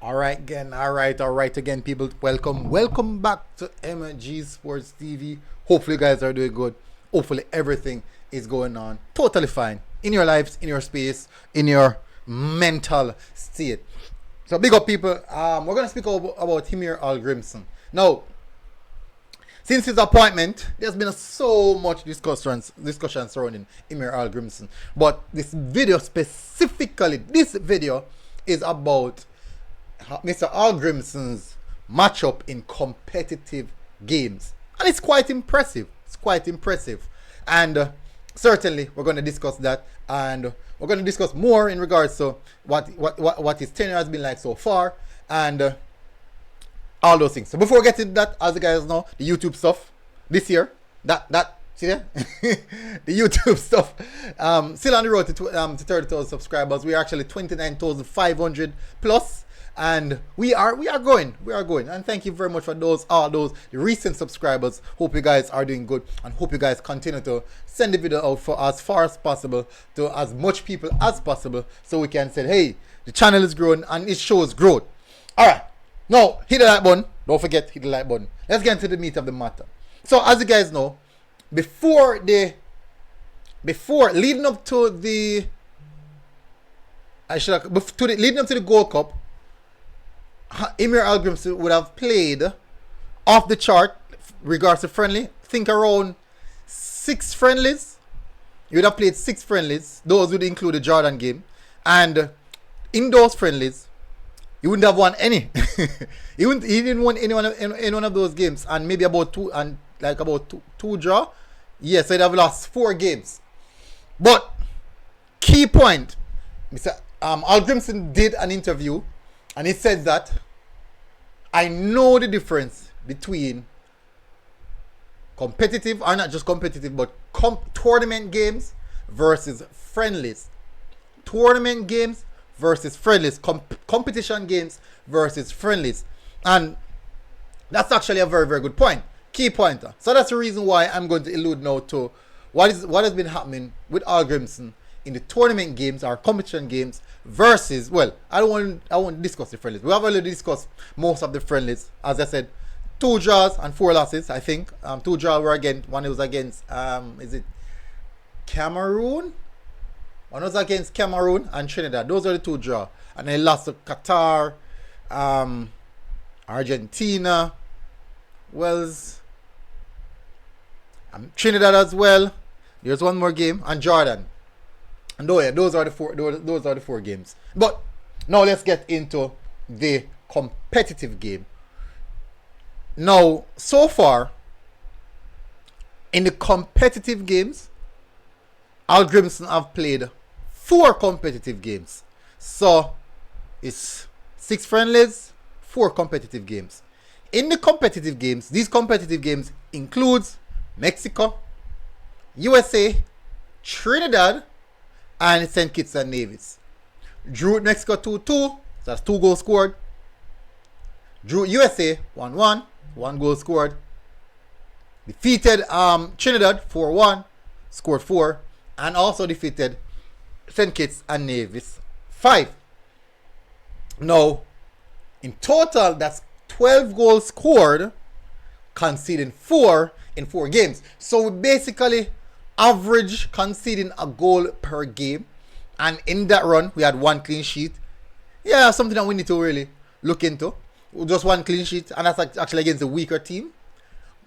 All right again, people. Welcome back to MG Sports TV. Hopefully, you guys are doing good. Hopefully, everything is going on totally fine in your lives, in your space, in your mental state. So, big up, people. We're gonna speak about Heimir Hallgrimsson. Now, since his appointment, there's been so much discussion surrounding Heimir Hallgrimsson. But this video is about Mr. Hallgrimsson's matchup in competitive games, and it's quite impressive. And certainly we're going to discuss that, and we're going to discuss more in regards to what his tenure has been like so far, and all those things. So before we get into that, as you guys know, the YouTube stuff this year, that see there, the YouTube stuff, still on the road to 30,000 subscribers. We are actually 29,500 plus. And we are going, and thank you very much for all those recent subscribers. Hope you guys are doing good, and hope you guys continue to send the video out for as far as possible to as much people as possible, so we can say, hey, the channel is growing and it shows growth. All right, now hit the like button. Don't forget, hit the like button. Let's get into the meat of the matter. So as you guys know, leading up to the Gold Cup, Heimir Hallgrimsson would have played off the chart regards to friendly. Think around 6 friendlies. He would have played 6 friendlies. Those would include the Jordan game. And in those friendlies, he wouldn't have won any. He didn't win any one of those games. And maybe about two draw. Yes, so he'd have lost 4 games. But key point, Mr. Hallgrimsson did an interview, and he said that I know the difference between competitive, or not just competitive, but tournament games versus friendlies. Tournament games versus friendlies. Competition games versus friendlies. And that's actually a very, very good point. Key pointer. So that's the reason why I'm going to allude now to what has been happening with Hallgrimsson in the tournament games or competition games versus, well, I won't discuss the friendlies. We have already discussed most of the friendlies. As I said, 2 draws and 4 losses, I think. 2 draws were against, one was against, is it Cameroon? One was against Cameroon and Trinidad. Those are the 2 draws. And they lost to Qatar, Argentina, Wales, Trinidad as well. There's one more game, and Jordan. And those are the 4 games. But now let's get into the competitive game. Now, so far in the competitive games, Hallgrimsson have played 4 competitive games. So it's 6 friendlies, 4 competitive games. In the competitive games, these competitive games includes Mexico, USA, Trinidad, and St. Kitts and Nevis. Drew Mexico 2-2, so that's 2 goals scored. Drew USA 1-1, 1 goal scored. Defeated Trinidad 4-1, scored 4, and also defeated St. Kitts and Nevis 5. Now, in total, that's 12 goals scored, conceding 4 in 4 games. So we basically average conceding a goal per game, and in that run we had 1 clean sheet. Yeah, something that we need to really look into. Just 1 clean sheet, and that's actually against a weaker team,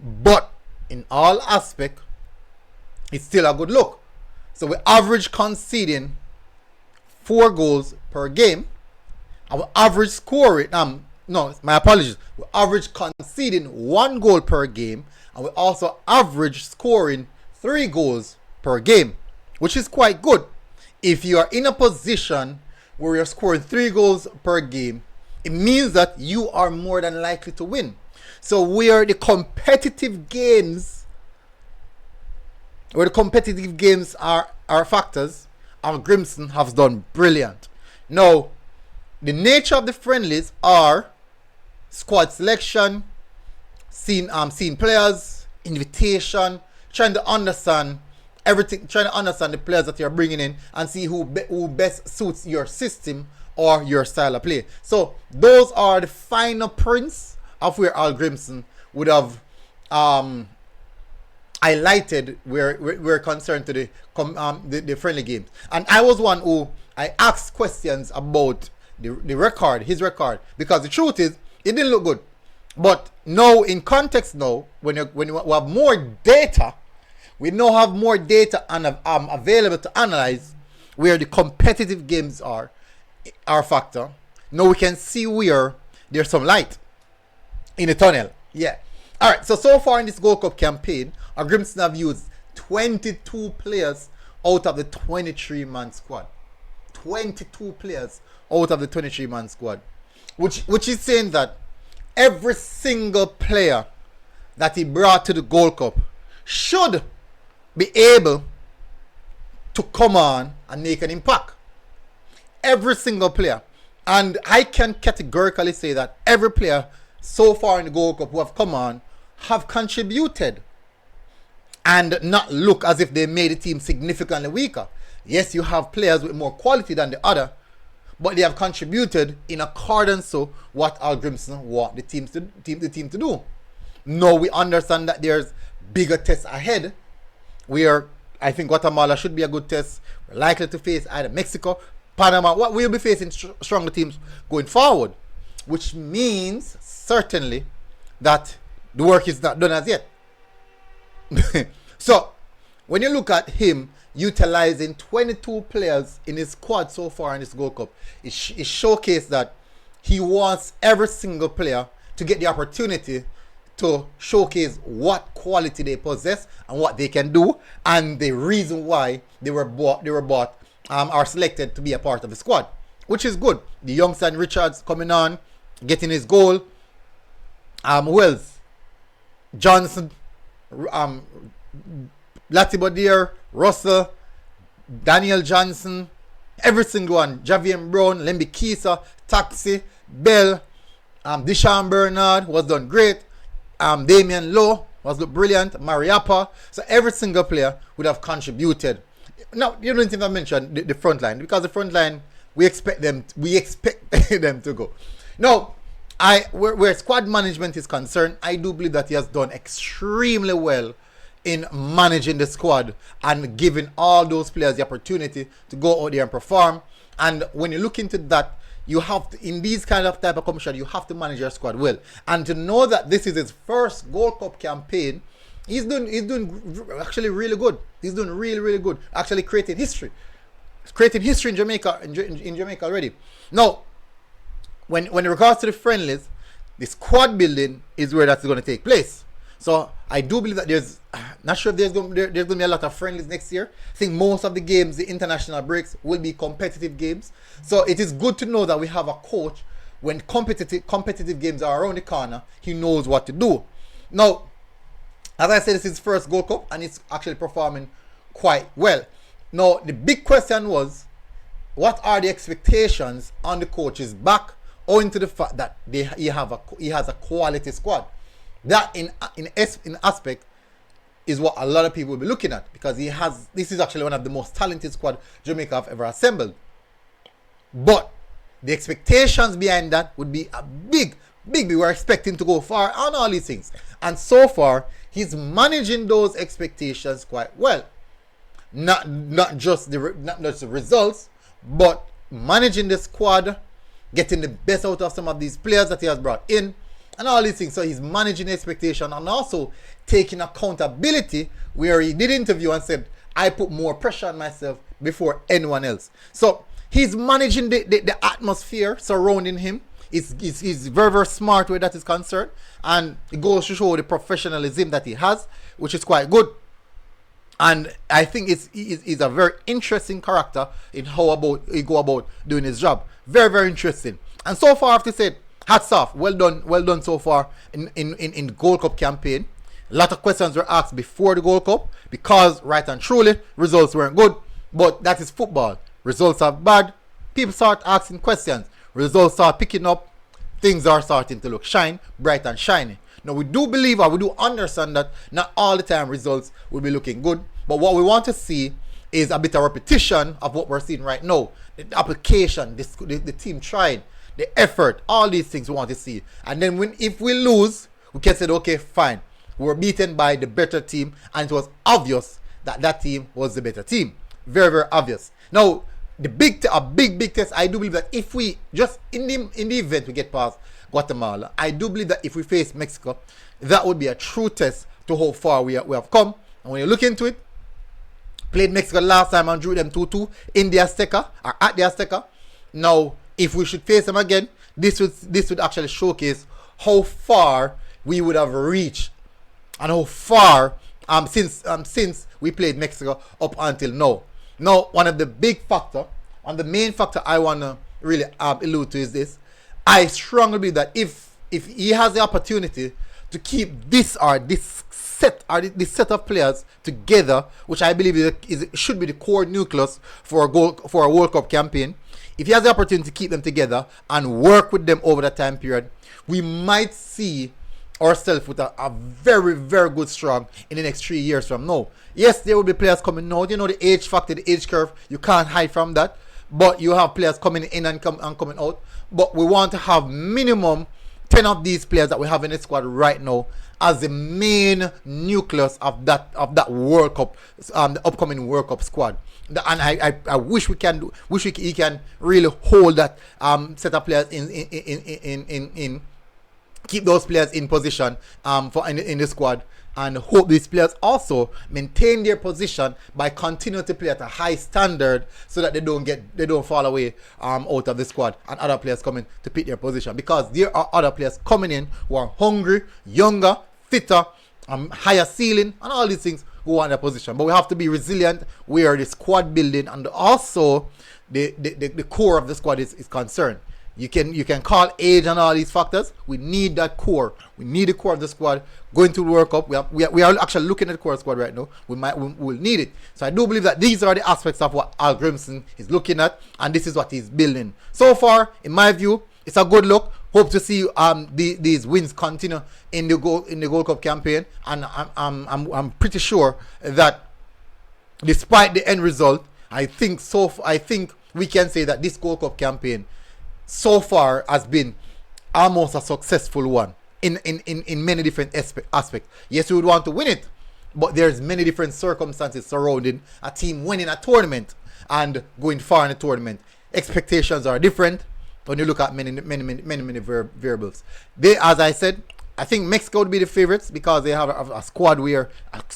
but in all aspect it's still a good look. So we average conceding 4 goals per game, and we average scoring no, my apologies, we average conceding 1 goal per game, and we also average scoring 3 goals per game, which is quite good. If you are in a position where you're scoring 3 goals per game, it means that you are more than likely to win. So where the competitive games are factors, Hallgrimsson has done brilliant. Now, the nature of the friendlies are squad selection, seeing players, invitation, trying to understand everything, trying to understand the players that you're bringing in and see who best suits your system or your style of play. So those are the final prints of where Hallgrimsson would have highlighted where we're concerned to the friendly games. And I was one who I asked questions about the record, his record, because the truth is it didn't look good. But now in context now, when you have more data, we now have more data available to analyze where the competitive games are our factor. Now we can see where there's some light in the tunnel. Yeah. Alright, so far in this Gold Cup campaign, Hallgrimsson have used 22 players out of the 23-man squad. 22 players out of the 23-man squad. Which is saying that every single player that he brought to the Gold Cup should be able to come on and make an impact. Every single player. And I can categorically say that every player so far in the Gold Cup who have come on have contributed and not look as if they made the team significantly weaker. Yes, you have players with more quality than the other, but they have contributed in accordance to what Hallgrimsson want the team to do. Now we understand that there's bigger tests ahead, where I think Guatemala should be a good test. We're likely to face either Mexico, Panama. What we'll be facing stronger teams going forward, which means certainly that the work is not done as yet. So when you look at him utilizing 22 players in his squad so far in this Gold Cup, it showcased that he wants every single player to get the opportunity to showcase what quality they possess and what they can do, and the reason why they were bought are selected to be a part of the squad, which is good. The young son Richards coming on, getting his goal. Wells, Johnson, Latibodir, Russell, Daniel Johnson, every single one. Javier Brown, Lemby Kisa, Taxi, Bell, Deshaun Bernard was done great. Damian Lowe was brilliant. Mariappa. So every single player would have contributed. Now, you don't think I mentioned the front line, because the front line we expect them to go. Now, where squad management is concerned, I do believe that he has done extremely well in managing the squad and giving all those players the opportunity to go out there and perform. And when you look into that, you have to, in these kind of type of competition, you have to manage your squad well. And to know that this is his first Gold Cup campaign, he's doing actually really good. He's doing really good. Actually creating history. He's creating history in Jamaica in Jamaica already. Now, when in regards to the friendlies, the squad building is where that's going to take place. So I do believe that there's not sure if there's going to be a lot of friendlies next year. I think most of the games, the international breaks, will be competitive games. So it is good to know that we have a coach when competitive games are around the corner. He knows what to do. Now, as I said, this is his first Gold Cup and he's actually performing quite well. Now, the big question was, what are the expectations on the coach's back, owing to the fact that he has a quality squad? That in aspect is what a lot of people will be looking at, because this is actually one of the most talented squad Jamaica have ever assembled. But the expectations behind that would be a big. We were expecting to go far on all these things, and so far he's managing those expectations quite well. Not just the results, but managing the squad, getting the best out of some of these players that he has brought in, and all these things. So he's managing expectation and also taking accountability, where he did interview and said, I put more pressure on myself before anyone else. So he's managing the atmosphere surrounding him. He's very smart where that is concerned, and it goes to show the professionalism that he has, which is quite good. And I think he's a very interesting character in how he go about doing his job. Very interesting. And so far I have to say, hats off. Well done so far in the Gold Cup campaign. A lot of questions were asked before the Gold Cup, because right and truly results weren't good. But that is football. Results are bad. People start asking questions. Results start picking up. Things are starting to look bright and shiny. Now we do understand that not all the time results will be looking good. But what we want to see is a bit of repetition of what we're seeing right now. The application, the team tried, the effort, all these things we want to see. And then if we lose, we can say, okay, fine. We were beaten by the better team, and it was obvious that team was the better team. Very, very obvious. Now, a big test, I do believe that if we, just in the event we get past Guatemala, I do believe that if we face Mexico, that would be a true test to how far we have come. And when you look into it, played Mexico last time and drew them 2-2 in the Azteca, or at the Azteca. Now, if we should face them again, this would actually showcase how far we would have reached and how far since we played Mexico up until now. Now, one of the main factor I want to really allude to is this. I strongly believe that if he has the opportunity to keep this set of players together, which I believe should be the core nucleus for a World Cup campaign, if he has the opportunity to keep them together and work with them over that time period, we might see ourselves with a very, very good strong in the next 3 years from now. Yes, there will be players coming out. You know, the age factor, the age curve, you can't hide from that. But you have players coming in and coming out. But we want to have minimum 10 of these players that we have in the squad right now as the main nucleus of that World Cup, the upcoming World Cup squad. And I wish he can really hold that set of players in keep those players in position in the squad, and hope these players also maintain their position by continuing to play at a high standard, so that they don't fall away out of the squad and other players coming to pick their position, because there are other players coming in who are hungry, younger, fitter, higher ceiling, and all these things who want their position. But we have to be resilient where the squad building and also the core of the squad is concerned. You can call age and all these factors. We need that core. We need the core of the squad going to the World Cup. We are actually looking at the core squad right now. We'll need it. So I do believe that these are the aspects of what Hallgrimsson is looking at, and this is what he's building. So far, in my view, it's a good look. Hope to see these wins continue in the Gold Cup campaign, and I'm pretty sure that despite the end result, I think we can say that this Gold Cup campaign so far has been almost a successful one in many different aspects. Yes, we would want to win it, but there's many different circumstances surrounding a team winning a tournament and going far in the tournament. Expectations are different when you look at many variables. As I said, I think Mexico would be the favorites because they have a squad a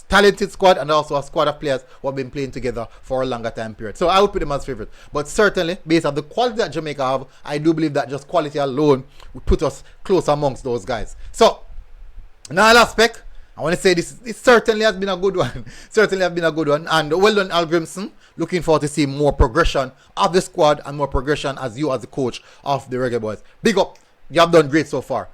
talented squad, and also a squad of players who have been playing together for a longer time period. So I would put them as favorites. But certainly, based on the quality that Jamaica have, I do believe that just quality alone would put us close amongst those guys. So, another aspect, I want to say this certainly has been a good one. And well done, Hallgrimsson. Looking forward to see more progression of the squad and more progression as you as the coach of the Reggae Boyz. Big up. You have done great so far.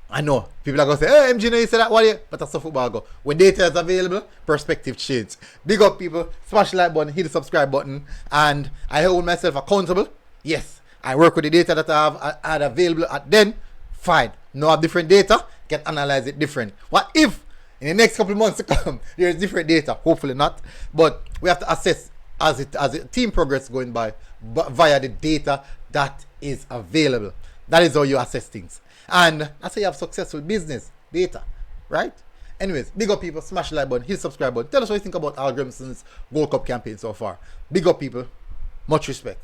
I know people are going to say, hey, MG, you say that one, but that's how football go. When data is available, perspective change. Big up, people. Smash the like button, hit the subscribe button, and I hold myself accountable. Yes, I work with the data that I had available at then. Fine. Now I have different data, can analyze it different. What if in the next couple of months to come there is different data? Hopefully not. But we have to assess as the team progress going by via the data that is available. That is how you assess things. And that's how you have successful business data, right? Anyways, big up, people. Smash the like button, hit the subscribe button. Tell us what you think about Hallgrimsson's Gold Cup campaign so far. Big up, people. Much respect.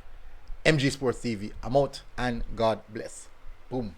MG Sports TV. I'm out, and God bless. Boom.